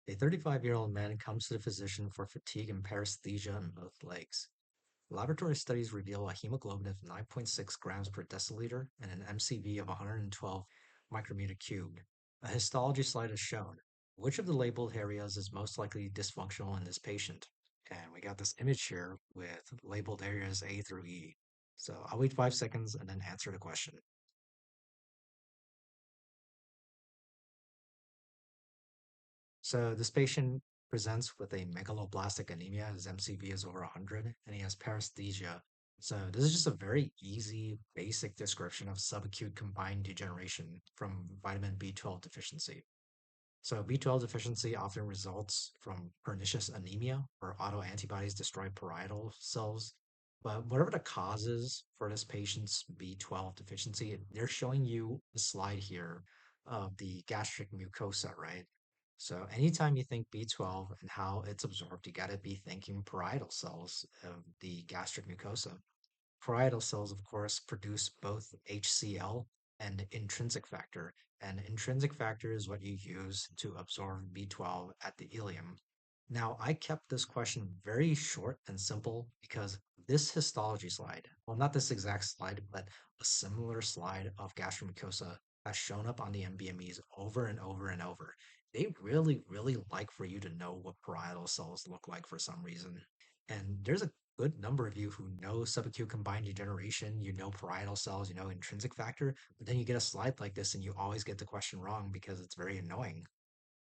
A 35-year-old man comes to the physician for fatigue and paresthesia in both legs. Laboratory studies reveal a hemoglobin of 9.6 grams per deciliter and an MCV of 112 micrometer cubed. A histology slide is shown. Which of the labeled areas is most likely dysfunctional in this patient? And we got this image here with labeled areas A through E. So I'll wait 5 seconds and then answer the question. So this patient presents with a megaloblastic anemia. His MCV is over 100, and he has paresthesia. So this is just a very easy, basic description of subacute combined degeneration from vitamin B12 deficiency. So B12 deficiency often results from pernicious anemia, where autoantibodies destroy parietal cells. But whatever the cause is for this patient's B12 deficiency, they're showing you a slide here of the gastric mucosa, right? So anytime you think B12 and how it's absorbed, you got to be thinking parietal cells of the gastric mucosa. Parietal cells, of course, produce both HCl and intrinsic factor, and intrinsic factor is what you use to absorb B12 at the ileum. Now, I kept this question very short and simple because this histology slide, well, not this exact slide, but a similar slide of gastromucosa has shown up on the MBMEs over and over and over. They really, really like for you to know what parietal cells look like for some reason. And there's a good number of you who know subacute combined degeneration, you know parietal cells, you know intrinsic factor, but then you get a slide like this and you always get the question wrong because it's very annoying.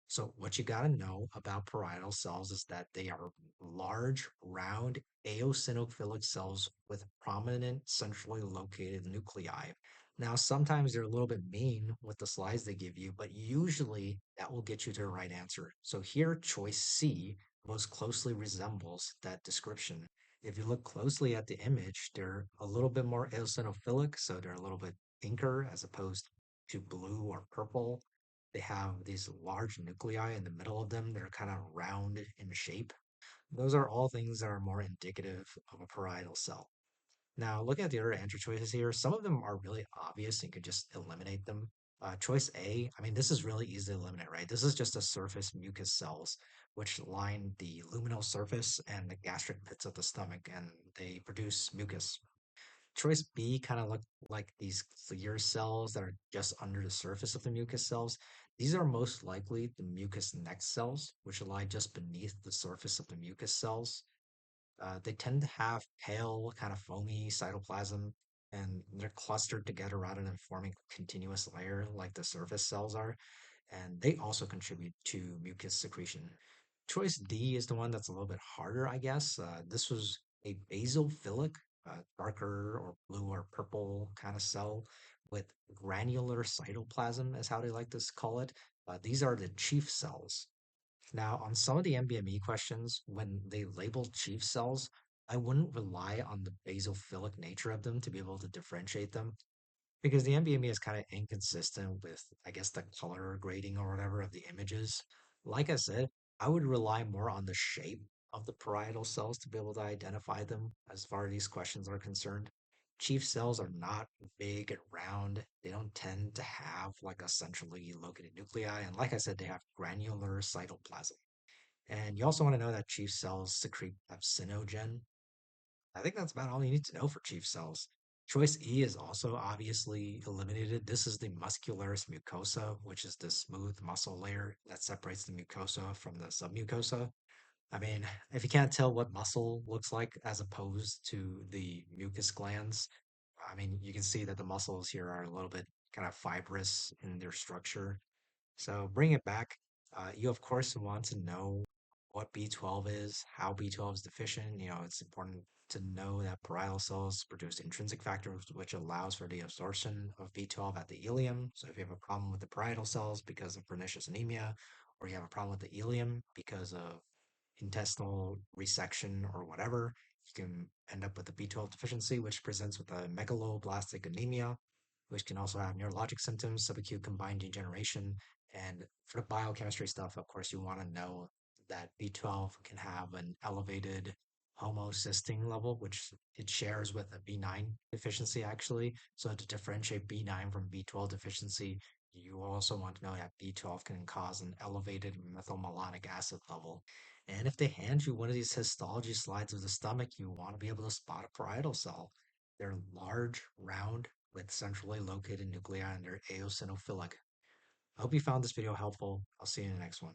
So what you got to know about parietal cells is that they are large, round, eosinophilic cells with prominent centrally located nuclei. Now, sometimes they're a little bit mean with the slides they give you, but usually that will get you to the right answer. So here, choice C most closely resembles that description. If you look closely at the image, they're a little bit more eosinophilic, so they're a little bit pinker as opposed to blue or purple. They have these large nuclei in the middle of them that are kind of round in shape. Those are all things that are more indicative of a parietal cell. Now, looking at the other answer choices here, some of them are really obvious and you could just eliminate them. Choice A, I mean, this is really easy to eliminate, right? This is just a surface mucus cells, which line the luminal surface and the gastric pits of the stomach, and they produce mucus. Choice B kind of look like these clear cells that are just under the surface of the mucus cells. These are most likely the mucus neck cells, which lie just beneath the surface of the mucus cells. They tend to have pale, kind of foamy cytoplasm, and they're clustered together rather than forming a continuous layer like the surface cells are. And they also contribute to mucus secretion. Choice D is the one that's a little bit harder, I guess. This was a basophilic, darker or blue or purple kind of cell with granular cytoplasm, is how they like to call it. These are the chief cells. Now, on some of the NBME questions, when they label chief cells, I wouldn't rely on the basophilic nature of them to be able to differentiate them because the NBME is kind of inconsistent with, I guess, the color grading or whatever of the images. Like I said, I would rely more on the shape of the parietal cells to be able to identify them as far as these questions are concerned. Chief cells are not big and round. They don't tend to have like a centrally located nuclei. And like I said, they have granular cytoplasm. And you also want to know that chief cells secrete pepsinogen. I think that's about all you need to know for chief cells. Choice E is also obviously eliminated. This is the muscularis mucosa, which is the smooth muscle layer that separates the mucosa from the submucosa. I mean, if you can't tell what muscle looks like as opposed to the mucus glands, I mean, you can see that the muscles here are a little bit kind of fibrous in their structure. So bring it back. You of course want to know what B12 is, how B12 is deficient. You know, it's important to know that parietal cells produce intrinsic factors, which allows for the absorption of B12 at the ileum. So if you have a problem with the parietal cells because of pernicious anemia, or you have a problem with the ileum because of intestinal resection or whatever, you can end up with a B12 deficiency, which presents with a megaloblastic anemia, which can also have neurologic symptoms, subacute combined degeneration. And for the biochemistry stuff, of course, you want to know that B12 can have an elevated homocysteine level, which it shares with a B9 deficiency, actually. So to differentiate B9 from B12 deficiency, You also want to know that B12 can cause an elevated methylmalonic acid level. And if they hand you one of these histology slides of the stomach, you want to be able to spot a parietal cell. They're large, round, with centrally located nuclei, and they're eosinophilic. I hope you found this video helpful. I'll see you in the next one.